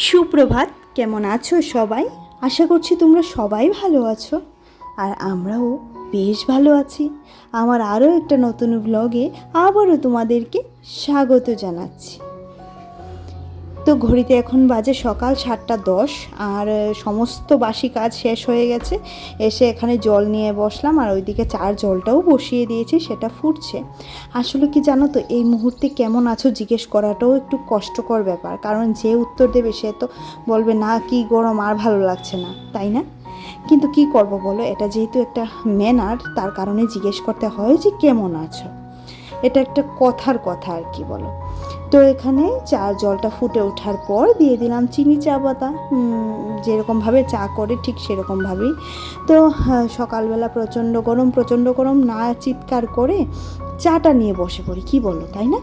সুপ্রভাত। কেমন আছো সবাই? আশা করছি তোমরা সবাই ভালো আছো, আর আমরাও বেশ ভালো আছি। আমার আরও একটা নতুন ব্লগে আবারও তোমাদেরকে স্বাগত জানাচ্ছি। তো ঘড়িতে এখন বাজে সকাল 7:10, আর সমস্ত বাসি কাজ শেষ হয়ে গেছে। এসে এখানে জল নিয়ে বসলাম, আর ওইদিকে চার জলটাও বসিয়ে দিয়েছি, সেটা ফুটছে। আসলে কি জানো তো, এই মুহূর্তে কেমন আছো জিজ্ঞেস করাটাও একটু কষ্টকর ব্যাপার, কারণ যে উত্তর দেবে সে তো বলবে না কি গরম, আর ভালো লাগছে না, তাই না? কিন্তু কি করব বলো, এটা যেহেতু একটা ম্যানার, তার কারণে জিজ্ঞেস করতে হয় যে কেমন আছো। এটা একটা কথার কথা আর কি বলো। তো এখানে চা জলটা ফুটে ওঠার পর দিয়ে দিলাম চিনি চা পাতা, যেরকমভাবে চা করে ঠিক সেরকমভাবেই। তো সকালবেলা প্রচণ্ড গরম না চিৎকার করে চাটা নিয়ে বসে পড়ি, কি বলো, তাই না?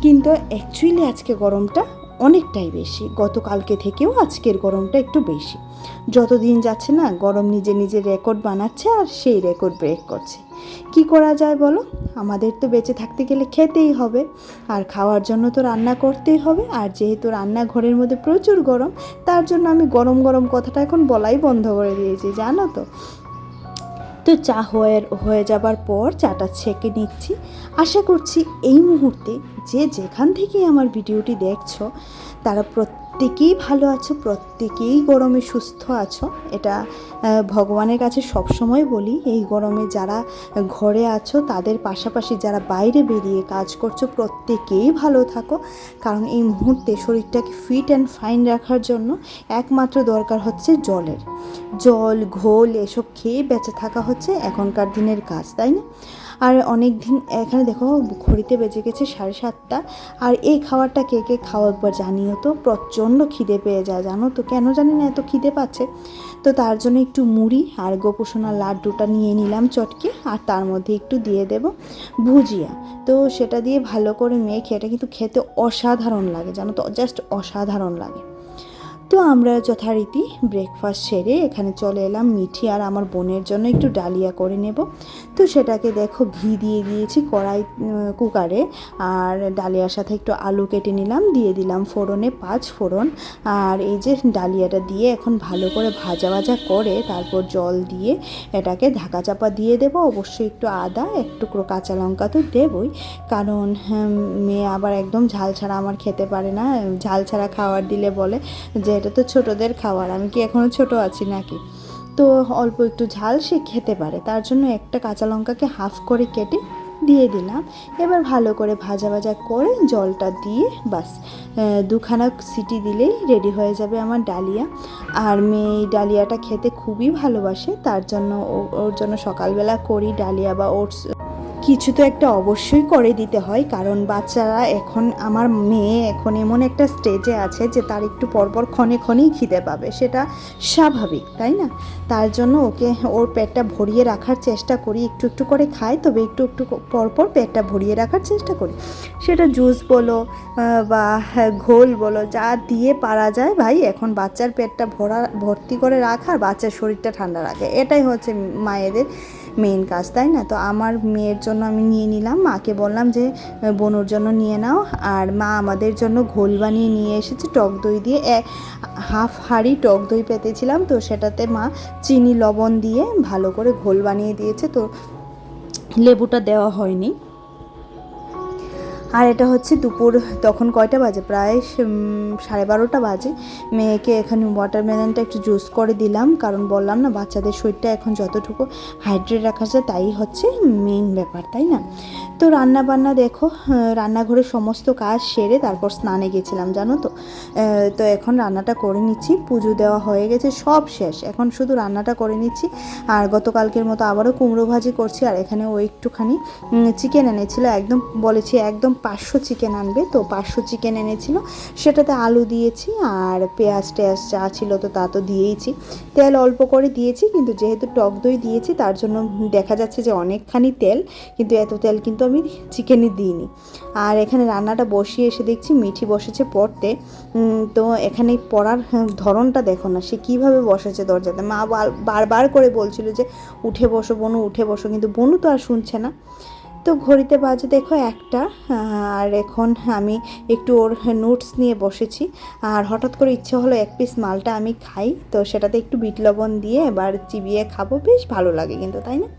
কিন্তু অ্যাকচুয়ালি আজকে গরমটা অনেকটাই বেশি, গতকালকে থেকেও আজকের গরমটা একটু বেশি। যত দিন যাচ্ছে না, গরম নিজে নিজে রেকর্ড বানাচ্ছে, আর সেই রেকর্ড ব্রেক করছে। কি করা যায় বলো? আমাদের তো বেঁচে থাকতে গেলে খেতেই হবে, আর খাওয়ার জন্য তো রান্না করতেই হবে। আর যেহেতু রান্নাঘরের মধ্যে প্রচুর গরম, তার জন্য আমি গরম গরম কথাটা এখন বলাই বন্ধ করে দিয়েছি, জানো তো। তো চা হয়ে যাবার পর চাটা ছেঁকে নিচ্ছি। আশা করছি এই মুহূর্তে যে যেখান থেকে আমার ভিডিওটি দেখছো তারা প্রত্যেকেই ভালো আছো, প্রত্যেকেই গরমে সুস্থ আছো। এটা ভগবানের কাছে সবসময় বলি, এই গরমে যারা ঘরে আছো তাদের পাশাপাশি যারা বাইরে বেরিয়ে কাজ করছো প্রত্যেকেই ভালো থাকো, কারণ এই মুহূর্তে শরীরটাকে ফিট অ্যান্ড ফাইন রাখার জন্য একমাত্র দরকার হচ্ছে জল ঘোল এসব খেয়ে বেঁচে থাকা হচ্ছে এখনকার দিনের কাজ, তাই না? আর অনেক দিন এখানে দেখো ঘড়িতে বেজে গেছে 7:30, আর এই খাবারটা কে কে খাও একবার জানিও তো। প্রচণ্ড খিদে পেয়ে যায়, জানো তো, কেন জানি না এত খিদে পাচ্ছে। তো তার জন্য একটু মুড়ি আর গোপুসোনার লাড্ডুটা নিয়ে নিলাম চটকে, আর তার মধ্যে একটু দিয়ে দেব ভুজিয়া। তো সেটা দিয়ে ভালো করে মেখে, এটা কিন্তু খেতে অসাধারণ লাগে, জানো তো, জাস্ট অসাধারণ লাগে। তো আমরা যথারীতি ব্রেকফাস্ট সেরে এখানে চলে এলাম মিঠি আর আমার বোনের জন্য একটু ডালিয়া করে নেব। তো সেটাকে দেখো ঘি দিয়ে দিয়েছি কুকারে, আর ডালিয়ার সাথে একটু আলু কেটে নিলাম, দিয়ে দিলাম ফোড়নে 5 ফোড়ন। আর এই যে ডালিয়াটা দিয়ে এখন ভালো করে ভাজা করে তারপর জল দিয়ে এটাকে ঢাকা চাপা দিয়ে দেবো। অবশ্যই একটু আদা, একটু কাঁচা লঙ্কা তো দেবই, কারণ মেয়ে আবার একদম ঝাল ছাড়া আমার খেতে পারে না। ঝাল ছাড়া খাবার দিলে বলে যে এটা তো ছোটোদের খাবার, আমি কি এখনও ছোট আছি নাকি? তো অল্প একটু ঝাল সে খেতে পারে, তার জন্য একটা কাঁচা লঙ্কাকে হাফ করে কেটে দিয়ে দিলাম। এবার ভালো করে ভাজা করে জলটা দিয়ে বাস 2খানা সিটি দিলেই রেডি হয়ে যাবে আমার ডালিয়া। আর মেয়ে এই ডালিয়াটা খেতে খুবই ভালোবাসে, তার জন্য ওর জন্য সকালবেলা করি ডালিয়া বা ওটস, কিছু তো একটা অবশ্যই করে দিতে হয়, কারণ বাচ্চারা এখন, আমার মেয়ে এখন এমন একটা স্টেজে আছে যে তার একটু পরপর ক্ষণেই খিদে পাবে, সেটা স্বাভাবিক, তাই না? তার জন্য ওকে ওর পেটটা ভরিয়ে রাখার চেষ্টা করি, একটু করে খায়, তবে একটু পরপর পেটটা ভরিয়ে রাখার চেষ্টা করি। সেটা জুস বলো বা ঘোল বলো, যা দিয়ে পারা যায় ভাই। এখন বাচ্চার পেটটা ভর্তি করে রাখার, বাচ্চার শরীরটা ঠান্ডা রাখে, এটাই হচ্ছে মায়েদের মেইন কাজ, তাই না? তো আমার মেয়ের জন্য আমি নিয়ে নিলাম, মাকে বললাম যে বোনোর জন্য নিয়ে নাও। আর মা আমাদের জন্য ঘোল বানিয়ে নিয়ে এসেছে টক দই দিয়ে, হাফ হাঁড়ি টক দই পেতেছিলাম, তো সেটাতে মা চিনি লবণ দিয়ে ভালো করে ঘোল বানিয়ে দিয়েছে, তো লেবুটা দেওয়া হয়নি। আর এটা হচ্ছে দুপুর, তখন কয়টা বাজে, প্রায় 12:30 বাজে। মেয়েকে এখানে ওয়াটারমেলনটা একটু জুস করে দিলাম, কারণ বললাম না বাচ্চাদের শরীরটা এখন যতটুকু হাইড্রেট রাখা যায় তাই হচ্ছে মেইন ব্যাপার, তাই না? তো রান্নাবান্না দেখো, রান্নাঘরের সমস্ত কাজ সেরে তারপর স্নানে গেছিলাম, জানো তো। তো এখন রান্নাটা করে নিচ্ছি, পুজো দেওয়া হয়ে গেছে, সব শেষ, এখন শুধু রান্নাটা করে নিচ্ছি। আর গতকালকের মতো আবারও কুমড়ো ভাজি করছি, আর এখানে ও একটুখানি চিকেন এনেছিল, একদম বলেছি একদম 500 চিকেন আনবে, তো 500 চিকেন এনেছিল, সেটাতে আলু দিয়েছি, আর পেঁয়াজ যা ছিল তো তা তো দিয়েইছি, তেল অল্প করে দিয়েছি, কিন্তু যেহেতু টক দই দিয়েছি তার জন্য দেখা যাচ্ছে যে অনেকখানি তেল, কিন্তু এত তেল কিন্তু আমি চিকেনে দিইনি। আর এখানে রান্নাটা বসিয়ে এসে দেখছি মিঠি বসেছে পড়তে। তো এখানে পড়ার ধরনটা দেখো না, সে কীভাবে বসেছে দরজাতে। মা বারবার করে বলছিল যে উঠে বসো বনু, উঠে বসো, কিন্তু বনু তো আর শুনছে না। তো ঘড়িতে বাজে দেখো একটা। আর এখন আমি একটু ওর নোটস নিয়ে বসেছি। আর হঠাৎ করে ইচ্ছে হলো এক পিস মালটা আমি খাই, তো সেটাতে একটু বিট লবণ দিয়ে এবার চিবিয়ে খাবো, বেশ ভালো লাগে কিন্তু, তাই না?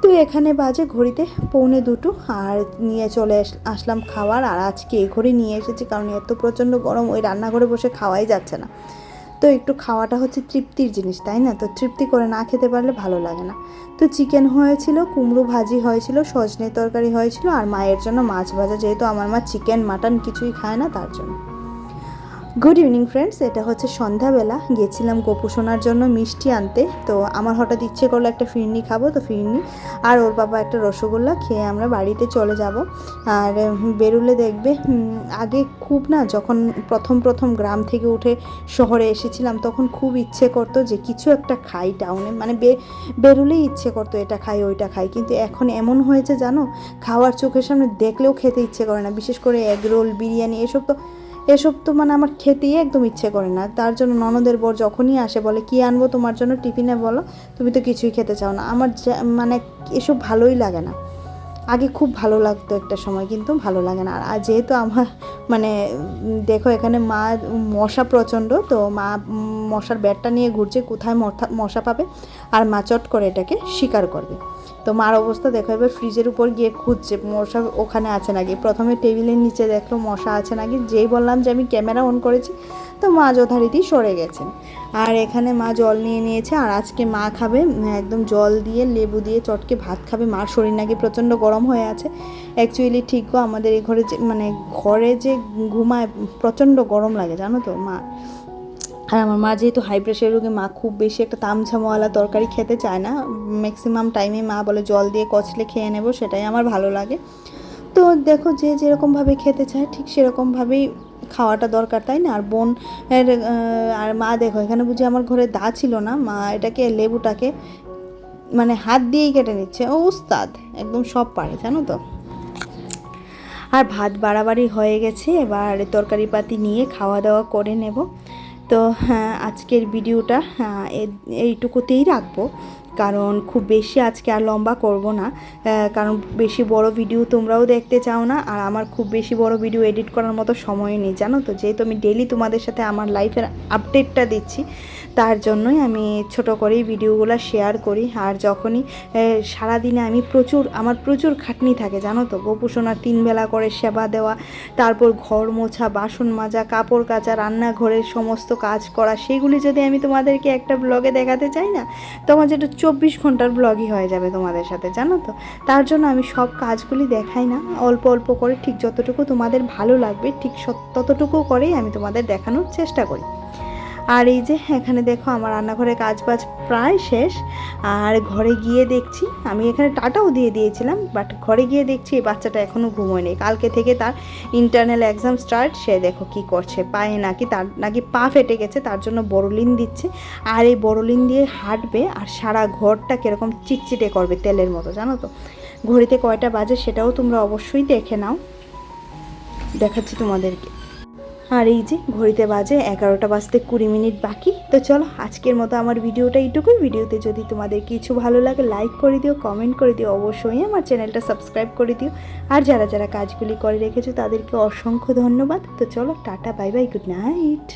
তো এখানে বাজে ঘড়িতে 1:45 আর নিয়ে চলে আসলাম খাবার। আর আজকে এই ঘড়ি নিয়ে এসেছি কারণ এত প্রচণ্ড গরম, ওই রান্নাঘরে বসে খাওয়াই যাচ্ছে না। তো একটু খাওয়াটা হচ্ছে তৃপ্তির জিনিস, তাই না? তো তৃপ্তি করে না খেতে পারলে ভালো লাগে না। তো চিকেন হয়েছিল, কুমড়ো ভাজি হয়েছিল, সজনে তরকারি হয়েছিল, আর মায়ের জন্য মাছ ভাজা, যেহেতু আমার মা চিকেন মাটন কিছুই খায় না তার জন্য। গুড ইভিনিং ফ্রেন্ডস, এটা হচ্ছে সন্ধ্যাবেলা। গিয়েছিলাম গোপু সোনার জন্য মিষ্টি আনতে। তো আমার হঠাৎ ইচ্ছে করলো একটা ফিরনি খাবো, তো ফিরনি আর ওর বাবা একটা রসগোল্লা খেয়ে আমরা বাড়িতে চলে যাব। আর বেরুলে দেখবে আগে খুব না, যখন প্রথম গ্রাম থেকে উঠে শহরে এসেছিলাম তখন খুব ইচ্ছে করতো যে কিছু একটা খাই টাউনে, মানে বেরুলেই ইচ্ছে করতো এটা খাই ওইটা খাই। কিন্তু এখন এমন হয়েছে জানো, খাওয়ার চোখের সামনে দেখলেও খেতে ইচ্ছে করে না। বিশেষ করে এগ রোল, বিরিয়ানি, এসব তো মানে আমার খেতেই একদম ইচ্ছে করে না। তার জন্য ননদের বর যখনই আসে বলে কী আনবো তোমার জন্য টিফিনে, বলো, তুমি তো কিছুই খেতে চাও না। আমার মানে এসব ভালোই লাগে না। আগে খুব ভালো লাগতো একটা সময়, কিন্তু ভালো লাগে না। আর যেহেতু আমার মানে দেখো এখানে মা মশা প্রচণ্ড, তো মা মশার ব্যাটটা নিয়ে ঘুরছে কোথায় মশা পাবে, আর মা চট করে এটাকে শিকার করবে। তো মার অবস্থা দেখো, এবার ফ্রিজের উপর গিয়ে খুঁজছে মশা ওখানে আছে নাকি। প্রথমে টেবিলের নিচে দেখলো মশা আছে নাকি, যেই বললাম যে আমি ক্যামেরা অন করেছি তো মা যথারীতি সরে গেছেন। আর এখানে মা জল নিয়ে নিয়েছে, আর আজকে মা খাবে একদম জল দিয়ে লেবু দিয়ে চটকে ভাত খাবে। মার শরীর নাকি প্রচণ্ড গরম হয়ে আছে। অ্যাকচুয়ালি ঠিক গো, আমাদের এই ঘরে যে মানে ঘরে যে ঘুমায় প্রচণ্ড গরম লাগে জানো তো মা। আর আমার মা যেহেতু হাই প্রেশার রোগী, মা খুব বেশি একটা তামঝামওয়ালা তরকারি খেতে চায় না। ম্যাক্সিমাম টাইমে মা বলে জল দিয়ে কচলে খেয়ে নেব, সেটাই আমার ভালো লাগে। তো দেখো যে যেরকমভাবে খেতে চায় ঠিক সেরকমভাবেই খাওয়াটা দরকার, তাই না? আর বোন আর মা দেখো এখানে বুঝি আমার ঘরে দা ছিল না, মা এটাকে লেবুটাকে মানে হাত দিয়েই কেটে নিচ্ছে। ও উস্তাদ, একদম সব পারে জানো তো। আর ভাত বাড়াবাড়ি হয়ে গেছে, এবার তরকারি পাতি নিয়ে খাওয়া দাওয়া করে নেব। তো হ্যাঁ, আজকের ভিডিওটা এইটুকুতেই রাখবো, কারণ খুব বেশি আজকে আর লম্বা করব না। কারণ বেশি বড় ভিডিও তোমরাও দেখতে চাও না, আর আমার খুব বেশি বড় ভিডিও এডিট করার মতো সময় নেই জানো তো। যেহেতু আমি ডেইলি তোমাদের সাথে আমার লাইফের আপডেটটা দিচ্ছি, তার জন্যই আমি ছোট করেই ভিডিওগুলো শেয়ার করি। আর যখনই সারাদিনে আমার প্রচুর খাটনি থাকে জানো তো। গোপু সোনার 3 বেলা করে সেবা দেওয়া, তারপর ঘর মোছা, বাসন মাজা, কাপড় কাচা, রান্নাঘরের সমস্ত কাজ করা, সেগুলি যদি আমি তোমাদেরকে একটা ব্লগে দেখাতে চাই না, তখন যেটা 24 ঘন্টার ব্লগই হয়ে যাবে তোমাদের সাথে জানো তো। তার জন্য আমি সব কাজগুলি দেখাই না, অল্প অল্প করে ঠিক যতটুকু তোমাদের ভালো লাগবে ঠিক ততটুকু করেই আমি তোমাদের দেখানোর চেষ্টা করি। আর এই যে এখানে দেখো আমার রান্নাঘরের কাজবাজ প্রায় শেষ। আর ঘরে গিয়ে দেখছি, আমি এখানে টাটাও দিয়ে দিয়েছিলাম, বাট ঘরে গিয়ে দেখছি এই বাচ্চাটা এখনও ঘুমোয়নি। কালকে থেকে তার ইন্টারনাল এক্সাম স্টার্ট। সে দেখো কি করছে, পায়ে তার নাকি পা ফেটে গেছে, তার জন্য বোরোলিন দিচ্ছে। আর এই বোরোলিন দিয়ে হাঁটবে আর সারা ঘরটা কীরকম চিটচিটে করবে তেলের মতো জানো তো। ঘড়িতে কয়টা বাজে সেটাও তোমরা অবশ্যই দেখে নাও, দেখাচ্ছি তোমাদেরকে। আর এই যে ঘড়িতে বাজে 11টা বাজতে 20 মিনিট বাকি। তো চলো আজকের মতো আমার ভিডিওটা এইটুকুই। ভিডিওতে যদি তোমাদের কিছু ভালো লাগে লাইক করে দিও, কমেন্ট করে দিও, অবশ্যই আমার চ্যানেলটা সাবস্ক্রাইব করে দিও। আর যারা যারা কাজগুলি করে রেখেছো তাদেরকে অসংখ্য ধন্যবাদ। তো চলো tata, bye bye, good night.